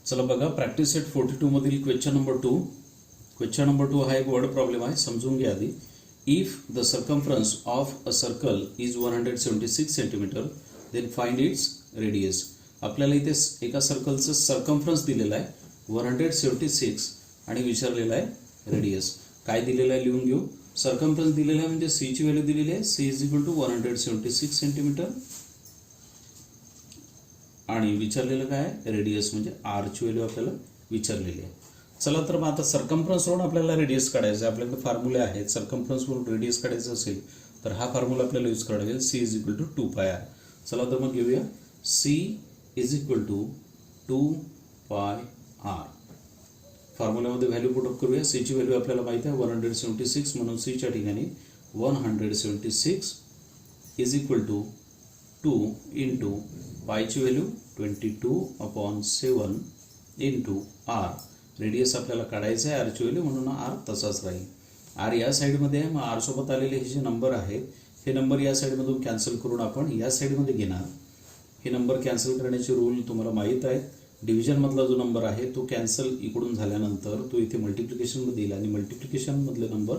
चला बघा, practice set 42 मधील क्वेश्चन नंबर 2. क्वेश्चन नंबर 2 हा एक वर्ड प्रॉब्लेम आहे, समजून घ्या आधी. If the circumference of a circle is 176 centimetre then find its radius. आपल्याला इथे एका सर्कलचं सर्कम्फरन्स दिलेलं आहे 176 आणि विचारलेलं आहे रेडियस. काय दिलेलं आहे लिहून घेऊ. सर्कम्फरन्स दिलेला आहे म्हणजे सी ची व्हॅल्यू दिलेली आहे, C is equal to 176 centimetre आणि विचारलेलं काय आहे रेडियस म्हणजे आर ची व्हॅल्यू आपल्याला विचारलेली आहे. चला तर मग आता सर्कम्फरन्स वरून आपल्याला रेडियस काढायचं आहे. आपल्याकडे फॉर्म्युले आहेत. सर्कम्फरन्स वरून रेडियस काढायचं असेल तर हा फॉर्म्युला आपल्याला यूज करावा लागेल, C is equal to 2 pi R. चला तर मग घेऊया, C is equal to 2 pi r. फॉर्म्युल्यामध्ये व्हॅल्यू पुट अप करूया. सी ची व्हॅल्यू आपल्याला माहिती आहे 176, म्हणून सी च्या ठिकाणी 176 इज इक्वल टू 2 इंटू पायची व्हॅल्यू 22/7 इंटू आर. रेडियस आपल्याला काढायचं आहे आरची व्हॅल्यू, म्हणून आर तसाच राहील. आर या साईडमध्ये आहे, मग आर सोबत आलेले हे जे नंबर आहेत हे नंबर या साईडमधून कॅन्सल करून आपण या साईडमध्ये घेणार. हे नंबर कॅन्सल करण्याचे रूल तुम्हाला माहीत आहेत. डिव्हिजनमधला जो नंबर आहे तो कॅन्सल इकडून झाल्यानंतर तो इथे मल्टिप्लिकेशनमध्ये येईल आणि मल्टिप्लिकेशनमधले नंबर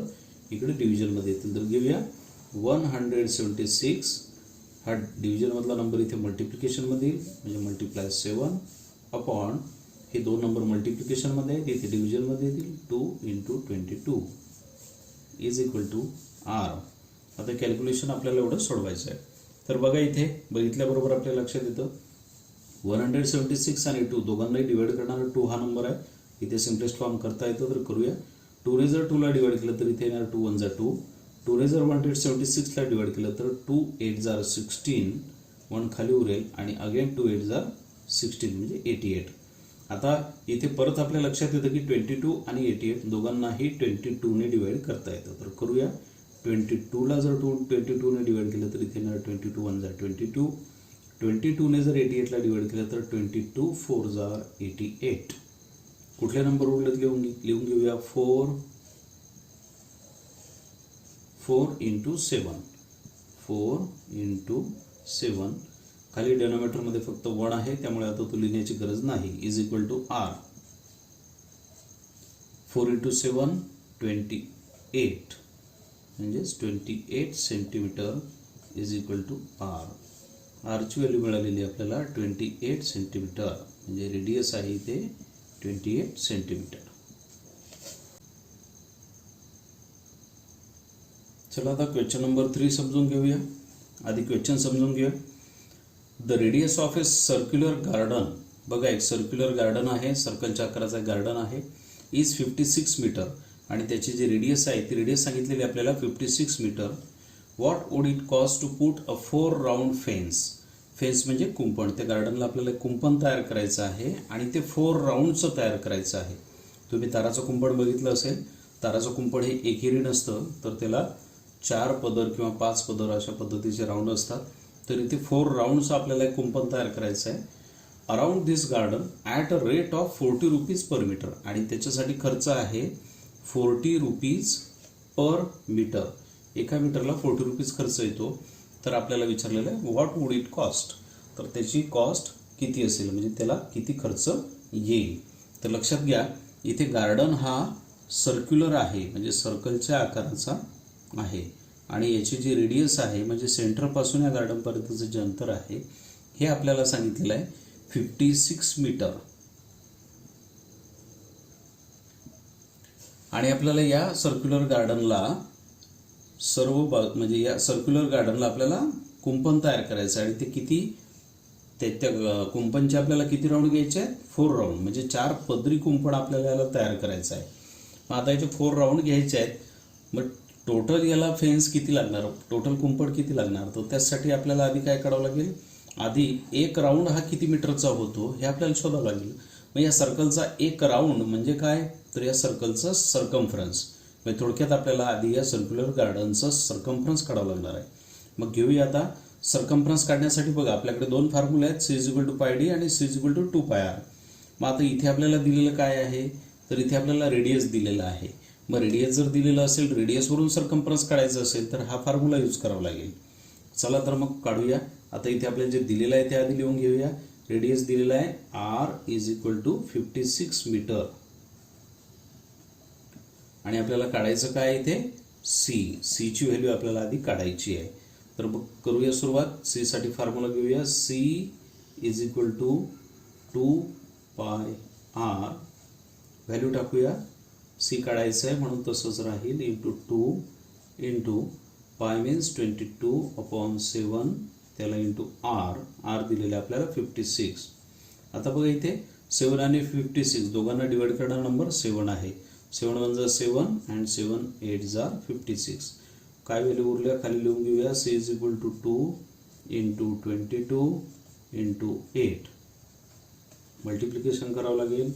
इकडे डिव्हिजनमध्ये येतील. तर घेऊया 176 हा डिव्हिजनमधला नंबर इथे मल्टिप्लिकेशनमध्ये येईल, म्हणजे मल्टिप्लाय 7 अपॉन हे दोन नंबर मल्टिप्लिकेशनमध्ये आहेत, इथे डिव्हिजनमध्ये येतील 2 into 22 is equal to r. आता कॅल्क्युलेशन आपल्याला एवढं सोडवायचं आहे. तर बघा, इथे बघितल्याबरोबर आपल्याला लक्षात येतं 176 आणि 2 दोघांनाही डिवाइड करणारा 2 हा नंबर आहे. इथे सिम्पलेस्ट फॉर्म करता येतं, तर करूया. 2 ने जर 2 ला डिवाइड केलं तर इथे येणार 2 1 जा 2. 2 ने जर 176 ला डिवाइड केलं तर 2 8 जा 16, 1 खाली उरेल आणि अगेन 2 8 जा 16 म्हणजे 88. आता इथे परत आपल्या लक्षात येतं की 22 आणि 88 दोघांनाही 22 ने डिवाइड करता येतं. तर करूया. 22 ला जर 22 ने डिवाइड केलं तर इथे येणार 22 1 जा 22. 22 ने जर 88 ला डिवाइड केलं तर 22 4 जा 88. कुठले नंबर उरलेत लिहून घेऊया. 4 इंटू 7, 4 इंटू 7. खाली डेनोमिनेटरमध्ये फक्त 1 आहे, त्यामुळे आता तो लिहिण्याची गरज नाही. Is equal to r. 4 into 7 28 म्हणजेच 28 centimetre is equal to r. आरची व्हॅल्यू मिळालेली आपल्याला 28 सेंटीमीटर, म्हणजे रेडियस आहे इथे 28 सेंटीमीटर. चला आता क्वेश्चन नंबर 3 समजून घेऊया. आधी क्वेश्चन समजून घेऊया. The radius of A circular garden. बघा, एक सर्क्युलर गार्डन आहे, सर्कलच्या आकाराचा गार्डन आहे, इज 56 मीटर आणि त्याची जी रेडियस आहे ती रेडियस सांगितलेली आपल्याला 56 metre. What would it cost to put a 4 round fence. Fence म्हणजे कुंपण. त्या गार्डनला आपल्याला कुंपण तयार करायचं आहे आणि ते 4 राऊंडचं तयार करायचं आहे. तुम्ही ताराचं कुंपण बघितलं असेल. ताराचं कुंपण हे एकेरी नसतं, तर त्याला 4 पदर किंवा 5 पदर अशा पद्धतीचे राऊंड असतात. तर इथे 4 राऊंडचं आपल्याला एक कुंपण तयार करायचं आहे. Around this garden at a rate of 40 rupees per metre आणि त्याच्यासाठी खर्च आहे 40 रुपीज पर मीटर. एका मीटरला 40 रुपीज खर्च येतो. तर आपल्याला विचारलेलं आहे व्हॉट वुड इट कॉस्ट. तर त्याची कॉस्ट किती असेल, म्हणजे त्याला किती खर्च येईल. तर लक्षात घ्या, इथे गार्डन हा सर्क्युलर आहे, म्हणजे सर्कलच्या आकाराचा आहे आणि याची जी रेडियस आहे म्हणजे सेंटरपासून या गार्डनपर्यंतचं जे अंतर आहे हे आपल्याला सांगितलेलं आहे 56 मीटर. आणि आपल्याला या सर्क्युलर गार्डनला म्हणजे या सर्क्युलर गार्डनला आपल्याला कुंपण तयार करायचं आहे आणि ते किती, त्या कुंपणचे आपल्याला किती राऊंड घ्यायचे आहेत 4 राऊंड, म्हणजे 4 पदरी कुंपण आपल्याला याला तयार करायचं आहे. मग आता याचे 4 राऊंड घ्यायचे आहेत. मग टोटल याला फेन्स किती लागणार, टोटल कुंपण किती लागणार, तर त्यासाठी आपल्याला आधी काय करावं लागेल. आधी एक राऊंड हा किती मीटरचा होतो हे आपल्याला शोधावं लागेल. मग या सर्कलचा एक राऊंड म्हणजे काय, तर या सर्कलचं सर्कम्फरन्स. म्हणजे थोडक्यात आपल्याला आधी या सर्क्युलर गार्डनचं सर्कम्फरन्स काढावं लागणार आहे. मग घेऊया आता सर्कम्फरन्स काढण्यासाठी. बघा, आपल्याकडे 2 फॉर्म्युले आहेत, C is equal to pi D आणि C is equal to 2 pi R. मग आता इथे आपल्याला दिलेलं काय आहे, तर इथे आपल्याला रेडियस दिलेला आहे. मग रेडियस जर दिलेलं असेल, रेडियसवरून सर्कम्फरन्स काढायचं असेल तर हा फॉर्म्युला यूज करावा लागेल. चला तर मग काढूया. आता इथे आपल्याला जे दिलेलं आहे ते आधी लिहून घेऊया. रेडियस दिलेला आहे r is equal to 56 metre आणि आपल्याला काढायचं काय इथे सी ची व्हॅल्यू आपल्याला आधी काढायची आहे. तर करूया सुरुवात. सी साठी फॉर्म्युला घेऊया. सी इज इक्वल टू 2 पाय r, व्हॅल्यू टाकूया. सी काढायचं आहे म्हणून तसंच राहील इंटू 2 इंटू पाय मीन्स 22/7, त्याला इंटू आर दिलेलं आपल्याला 56. आता बघा इथे 7 आणि 56 दोघांना डिवाइड करणारा नंबर 7 आहे. 7 1 जा 7 अँड 7 8 जा 56. काय व्हॅल्यू उरल्या खाली लिहून घेऊया. C is equal to 2 into 22 into 8. Multiplication करावं लागेल.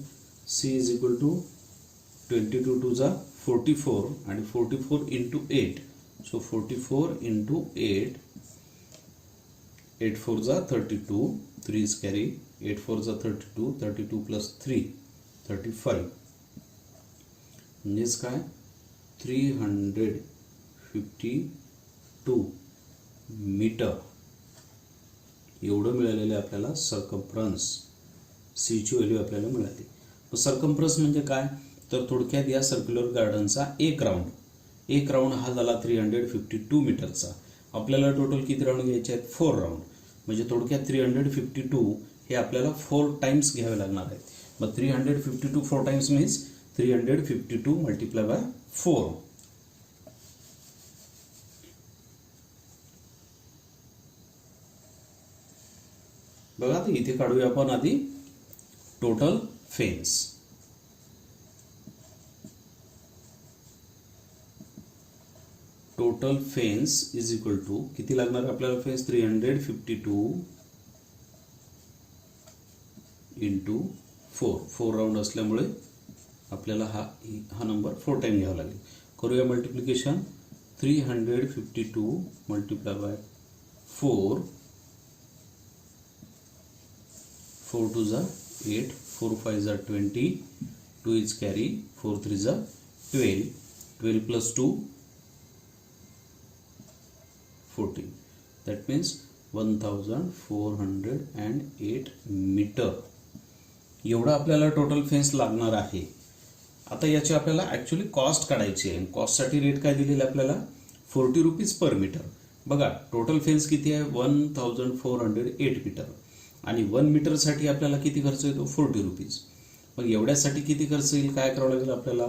सी इज इक्वल टू 22 2 जा 44 आणि 44 इंटू 8. सो 44 इंटू 8, 8 4 जा 32, 3 is carry, 8 4 जा 32, 32 plus 3 35. म्हणजेच काय 352 मीटर एवढं मिळालेलं आपल्याला सर्कम्फरन्स. सी ची व्हॅल्यू आपल्याला मिळाली. मग सर्कम्फरन्स म्हणजे काय तर थोडक्यात या सर्क्युलर गार्डनचा एक राऊंड हा झाला 352 मीटरचा. आपल्याला टोटल किती राऊंड घ्यायचे आहेत 4 राऊंड. म्हणजे थोडक्यात 352 हे आपल्याला 4 टाइम्स घ्यावे लागणार आहेत. मग 352 4 टाइम्स मीन्स 352 मल्टिप्लाय बाय 4. बघा तर इथे काढूया आपण आधी total fence. Total fence is equal to किती लागणार आपल्याला फेन्स 352 इंटू 4 राऊंड असल्यामुळे आपल्याला हा नंबर 4 टाइम घ्यावा लागेल. करूया मल्टिप्लिकेशन. 352 मल्टिप्लाय बाय 4, 4 2 जा 8, 4 5 जा 20, 2 is carry, 4 3 जा 12, 12 plus 2 14. That means 1408 मीटर एवढा आपल्याला टोटल फेन्स लागणार आहे. आता याची आपल्याला ॲक्च्युली कॉस्ट काढायची आहे. कॉस्टसाठी रेट काय दिलेला आपल्याला 40 रुपीज पर मीटर. बघा टोटल फेन्स किती आहे 1408 मीटर आणि 1 मीटरसाठी आपल्याला किती खर्च येतो 40 रुपीज. मग एवढ्यासाठी किती खर्च येईल काय करावं लागेल आपल्याला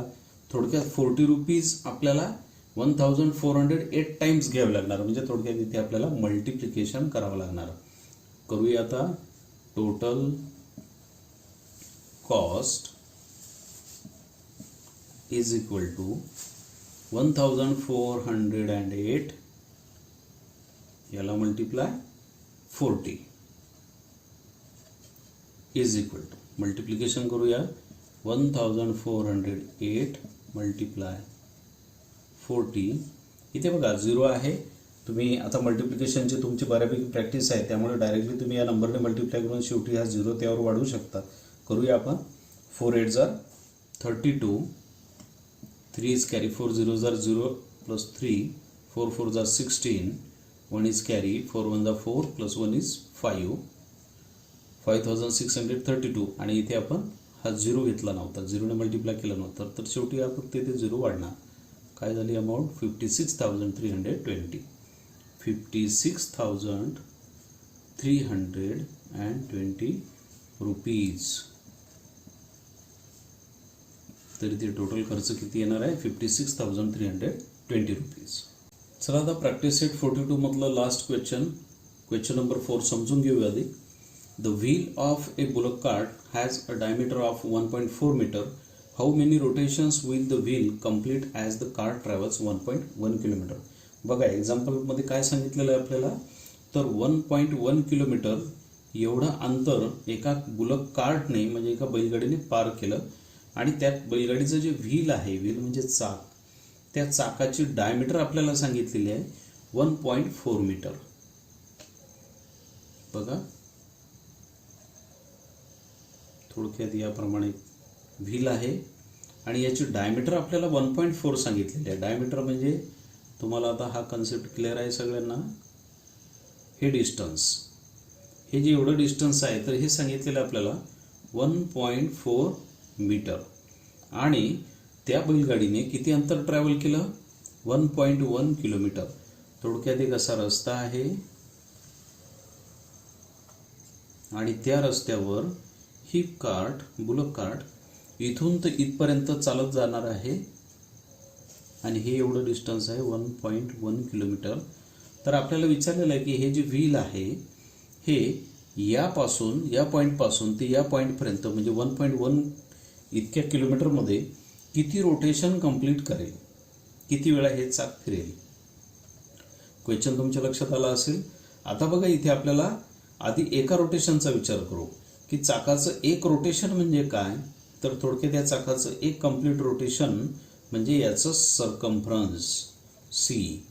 थोडक्यात 40 रुपीज आपल्याला 1408 टाइम्स घ्यावे लागणार. म्हणजे थोडक्यात इथे आपल्याला मल्टिप्लिकेशन करावं लागणार. करूया आता. Total cost is equal to 1408 याला multiply 40 is equal to multiplication करूया 1408 मल्टिप्लाय 40. इथे बघा 0 आहे. तुम्ही आता मल्टिप्लिकेशनची तुमची बऱ्यापैकी प्रॅक्टिस आहे त्यामुळे डायरेक्टली तुम्ही या नंबरने मल्टिप्लाय करून शेवटी हा 0 त्यावर वाढवू शकता. करूया आपण. 4 8 जा 32, 3 is carry, 4 0 जा 0 plus 3, 4 4 जा 16, 1 is carry, 4 1 जा 4 plus 1 is 5, 5632. आणि इथे आपण हा 0 घेतला नव्हता, 0ने मल्टिप्लाय केला नव्हता तर शेवटी हा फक्त इथे 0 वाढणार. काय झाली अमाऊंट 56,320. 56,320 रुपीज. तरी ते टोटल खर्च किती येणार आहे 56,320 रुपीज. चला आता प्रॅक्टिस सेट 42 मधलं लास्ट क्वेश्चन नंबर 4 समजून घेऊया आधी. The wheel of a bullock cart has a diameter of 1.4 metre. How many rotations will the wheel complete as the cart travels 1.1 kilometre. बघा एक्झाम्पलमध्ये काय सांगितलेलं आहे आपल्याला तर 1.1 किलोमीटर एवढं अंतर एका बुलक कार्टने म्हणजे एका बैलगाडीने पार केलं आणि त्यात बैलगाडीचं जे व्हील आहे, व्हील म्हणजे चाक, त्या चाकाची डायमीटर आपल्याला सांगितलेली आहे 1.4 मीटर. बघा थोडक्यात याप्रमाणे व्हील आहे आणि याची डायमीटर आपल्याला 1.4 सांगितलेली आहे. डायमीटर म्हणजे तुम्हाला आता हा कन्सेप्ट क्लिअर आहे सगळ्यांना. हे डिस्टन्स हे जे एवढं डिस्टन्स आहे तर हे सांगितलेलं आपल्याला 1.4 मीटर आणि त्या बैलगाडीने किती अंतर ट्रॅव्हल केलं 1.1 किलोमीटर. थोडक्यात एक असा रस्ता आहे आणि त्या रस्त्यावर ही बुलक कार्ट इथून तर इथपर्यंत चालत जाणार आहे आणि हे एवढं डिस्टन्स आहे 1.1 किलोमीटर. तर आपल्याला विचारलेलं आहे की हे जे व्हील आहे हे या पॉईंटपासून ते या पॉईंटपर्यंत म्हणजे 1.1 इतक्या किलोमीटरमध्ये किती रोटेशन कंप्लीट करेल, किती वेळा हे चाक फिरेल. क्वेश्चन तुमच्या लक्षात आला असेल. आता बघा इथे आपल्याला आधी एका रोटेशनचा विचार करू की चाकाचं एक रोटेशन म्हणजे काय. तर थोडक्यात या चाकाचं एक कंप्लीट रोटेशन म्हणजे याचं सर्कम्फरन्स सी.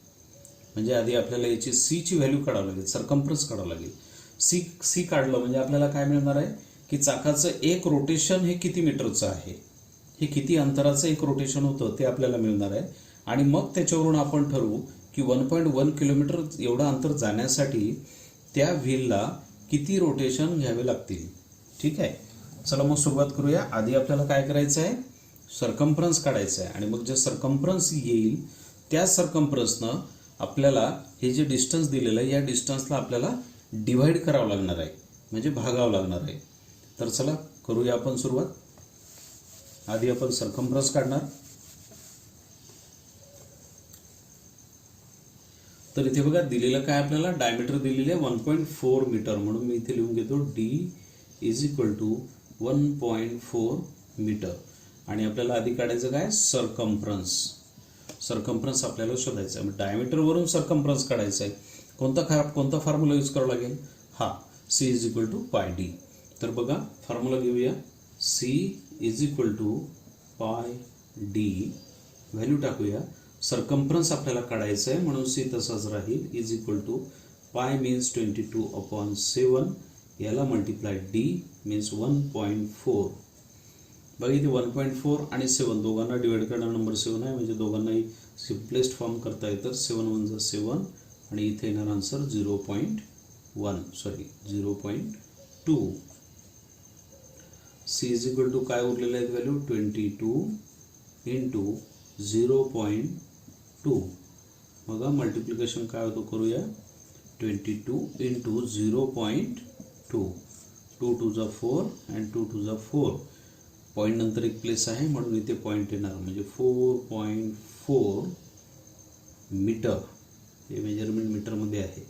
म्हणजे आधी आपल्याला याची सी ची व्हॅल्यू काढावं लागेल, सर्कम्फरन्स काढावं लागेल. सी काढलं म्हणजे आपल्याला काय मिळणार आहे की चाकाचं एक रोटेशन हे किती मीटरचं आहे, हे किती अंतराचं एक रोटेशन होतं ते आपल्याला मिळणार आहे. आणि मग त्याच्यावरून आपण ठरवू की 1.1 किलोमीटर एवढं अंतर जाण्यासाठी त्या व्हीलला किती रोटेशन घ्यावे लागतील. ठीक आहे, चला मग सुरुवात करूया. आधी आपल्याला काय करायचं आहे, सर्कम्फरन्स काढायचं आहे आणि मग जे सर्कम्फरन्स येईल त्या सर्कम्फरन्सनं आपल्याला हे जे डिस्टन्स दिलेलं आहे या डिस्टन्सला आपल्याला डिव्हाइड करावं लागणार आहे, म्हणजे भागावं लागणार आहे. तर चला करूया आपण सुरुवात. आधी आपण सर्कम्फरन्स काढणार. तर इथे बघा दिलेलं काय आपल्याला डायमीटर दिलेले 1.4 मीटर. म्हणून मी इथे लिहून घेतो D is equal to 1.4 metre. आणि आपल्याला आधी काढायचं काय सर्कम्फरन्स. सर्कम्फरन्स आपल्याला शोधायचं आहे. डायमीटरवरून सर्कम्फरन्स काढायचं आहे. कोणता फॉर्म्युला यूज करावा लागेल, हा C is equal to pi D. तर बघा फॉर्म्युला घेऊया. C is equal to pi D. Value टाकूया. सर्कम्फरन्स आपल्याला काढायचं आहे म्हणून C तसाच राहील is equal to pi means 22/7 याला मल्टिप्लाय D मीन्स 1.4. बघा इथे 1.4 आणि 7 दोघांना डिवाइड करणारा नंबर 7 आहे म्हणजे दोघांनाही सिम्पलेस्ट फॉर्म करता येतं. 7 1 जा 7 आणि इथे येणार answer 0.2. C is equal to काय उरलेलं आहे व्हॅल्यू 22 इंटू 0.2. बघा मल्टिप्लिकेशन काय होतं करूया 22 इंटू 0.2. 2 2 जा 4 अँड 2 2 जा 4. पॉईंट नंतर एक प्लेस आहे म्हणून इथे पॉईंट येणार म्हणजे 4.4 मीटर. हे मेजरमेंट मीटरमध्ये आहे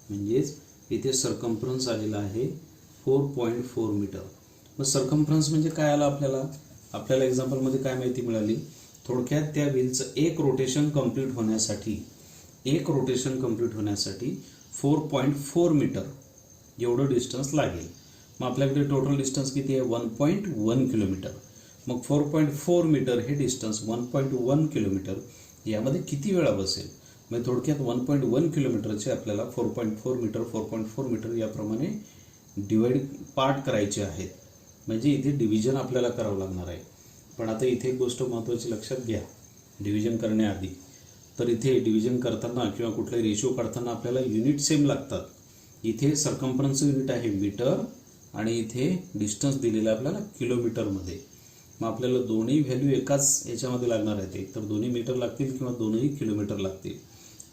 म्हणजेच इथे सर्कम्फरन्स आलेला आहे 4.4 मीटर. मग सर्कम्फरन्स म्हणजे काय आलं आपल्याला एक्झाम्पलमध्ये काय माहिती मिळाली. थोडक्यात त्या व्हीलचं एक रोटेशन कंप्लीट होण्यासाठी 4.4 मीटर एवढं डिस्टन्स लागेल. मग आपल्याकडे टोटल डिस्टन्स किती आहे 1.1 किलोमीटर. मग 4.4 मीटर हे डिस्टन्स 1.1 किलोमीटर यामध्ये किती वेळा बसेल. म्हणजे थोडक्यात 1.1 किलोमीटरचे आपल्याला 4.4 मीटर याप्रमाणे पार्ट करायचे आहेत. म्हणजे इथे डिव्हिजन आपल्याला करावं लागणार आहे. पण आता इथे एक गोष्ट महत्त्वाची लक्षात घ्या डिव्हिजन करण्याआधी. तर इथे डिव्हिजन करताना किंवा कुठलाही रेशो काढताना आपल्याला युनिट सेम लागतात. इथे सर्कम्फरन्सचं युनिट आहे मीटर आणि इथे डिस्टन्स दिलेला आपल्याला किलोमीटरमध्ये. मग आपल्याला दोन्ही व्हॅल्यू एकाच याच्यामध्ये लागणार आहेत. एक तर दोन्ही मीटर लागतील किंवा दोन्ही किलोमीटर लागतील.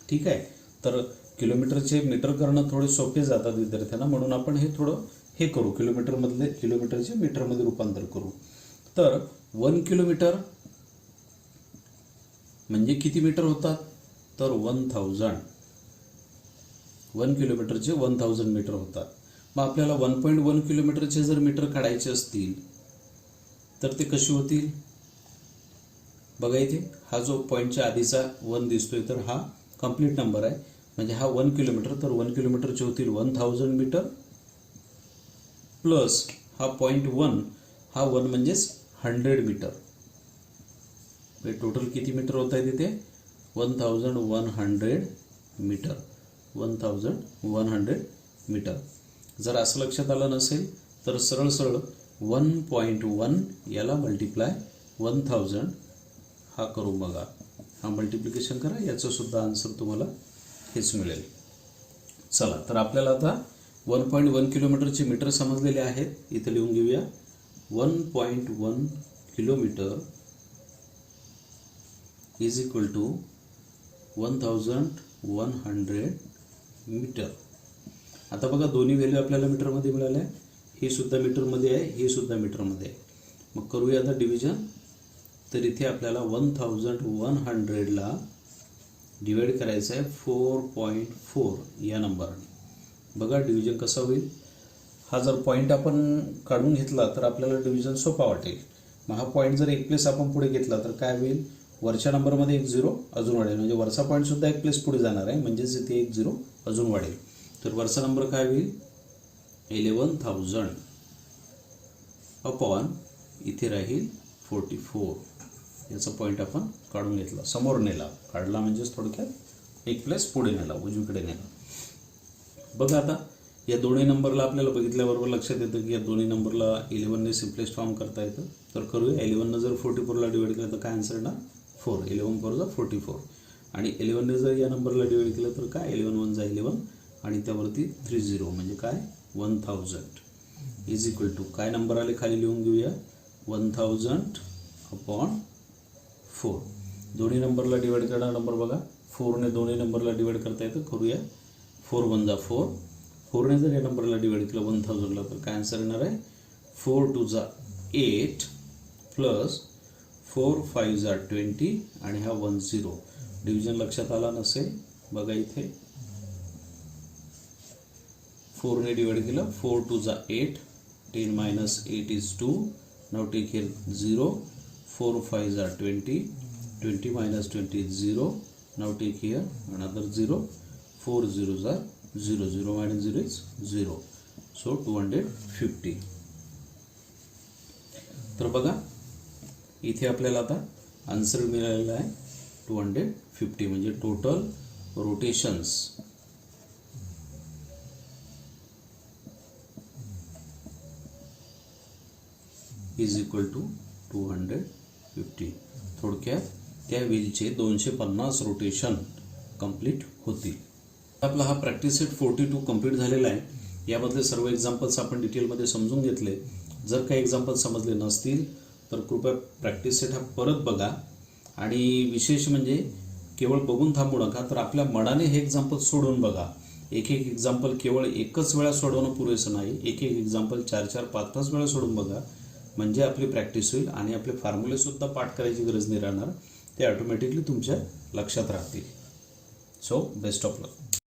ठीक आहे, तर किलोमीटरचे मीटर करणं थोडे सोपे जातात विद्यार्थ्यांना म्हणून आपण हे थोडं हे करू किलोमीटरचे मीटरमध्ये रूपांतर करू. तर 1 किलोमीटर म्हणजे किती मीटर होतात तर 1000. 1 किलोमीटरचे 1000 मीटर होतात. मग आपल्याला 1.1 किलोमीटरचे जर मीटर काढायचे असतील तर ते कसे होतील. बघा इथे हा जो पॉईंटच्या आधीचा 1 दिसतोय तर हा कंप्लीट नंबर आहे म्हणजे हा 1 किलोमीटर. तर 1 किलोमीटरचे होतील 1000 मीटर प्लस हा पॉईंट 1 हा 1 म्हणजेच 100 मीटर. टोटल किती मीटर होत आहे तिथे 1100 मीटर. 1100 मीटर. जर असं लक्षात आलं नसेल तर सरळ 1.1 याला मल्टिप्लाय 1000 हा करू. बघा हा मल्टिप्लिकेशन करा याचं सुद्धा आन्सर तुम्हाला हेच मिळेल. चला तर आपल्याला आता 1.1 किलोमीटरचे मीटर समजलेले आहेत. इथे लिहून घेऊया 1.1 kilometre is equal to 1100 metre. आता बघा दोन्ही व्हॅल्यू आपल्याला मीटरमध्ये मिळाल्या. ही सुद्धा मीटरमध्ये आहे, ही सुद्धा मीटरमध्ये आहे. मग करूया आता डिव्हिजन. तर इथे आपल्याला 1100ला डिवाइड करायचं आहे 4.4 या नंबरने. बघा डिव्हिजन कसं होईल. हा जर पॉईंट आपण काढून घेतला तर आपल्याला डिव्हिजन सोपा वाटेल. मग हा पॉईंट जर एक प्लेस आपण पुढे घेतला तर काय होईल, वरच्या नंबरमध्ये एक 0 अजून वाढेल, म्हणजे वरचा पॉईंट सुद्धा एक प्लेस पुढे जाणार आहे, म्हणजेच इथे एक 0 अजून वाढेल. तर वरचा नंबर काय होईल 11,000 अपॉन इथे राहील 44. याचा पॉईंट आपण काढून घेतला, समोर नेला, काढला म्हणजेच थोडक्यात एक प्लेस पुढे नेला, उजवीकडे नेला. बघा आता या दोन्ही नंबरला आपल्याला बघितल्याबरोबर लक्षात येतं की या दोन्ही नंबरला 11ने सिम्पलेस्ट फॉर्म करता येतं. तर करूया. 11ने जर 44ला डिवाइड केलं तर काय आन्सर येणार 4. 11 4 जा 44. आणि 11ने जर या नंबरला डिवाइड केलं तर काय 11 1 जा 11 आणि त्यावरती 30 म्हणजे काय 1000 इज इक्वल टू काय नंबर आले खाली लिहून घेऊया 1000 अपॉन 4. दोन्ही नंबरला डिवाइड करणारा नंबर बघा 4ने दोन्ही नंबरला डिवाइड करता येतं. करूया. 4 1 जा 4. 4ने जर या नंबरला डिवाइड केलं 1000ला तर काय आन्सर येणार आहे 4 2 जा 8 प्लस 4 5 जा 20 आणि हा 10. डिव्हिजन लक्षात आला नसेल बघा इथे 4ने डिवाइड केलं 4 2 जा 8 10 minus 8 is 2. now take here 0 4 5 जा 20 20 minus 20 is 0. now take here another 0 4 0 जा 0 0 minus 0 is 0. so 250. तर बघा इथे आपल्याला आता आन्सर मिळालेला आहे 250 म्हणजे total rotations is equal to 250. थोडक्यात त्या व्हीलचे 250 रोटेशन कंप्लीट होतील. आपला हा प्रॅक्टिस सेट 42 कंप्लीट झालेला आहे. यामधले सर्व एक्झाम्पल्स आपण डिटेलमध्ये समजून घेतले. जर काही एक्झाम्पल समजले नसतील तर कृपया प्रॅक्टिस सेट हा परत बघा. आणि विशेष म्हणजे केवळ बघून थांबू नका, तर आपल्या मनाने हे एक्झाम्पल सोडून बघा. एक एक एक्झाम्पल केवळ एकच वेळा सोडवणं पुरेसं नाही, एक एक एक्झाम्पल 4-4 5-5 वेळा सोडून बघा, म्हणजे आपली प्रॅक्टिस होईल आणि आपले फॉर्म्युलेसुद्धा पाठ करायची गरज नाही राहणार. ते ऑटोमॅटिकली तुमच्या लक्षात राहतील. So best of luck.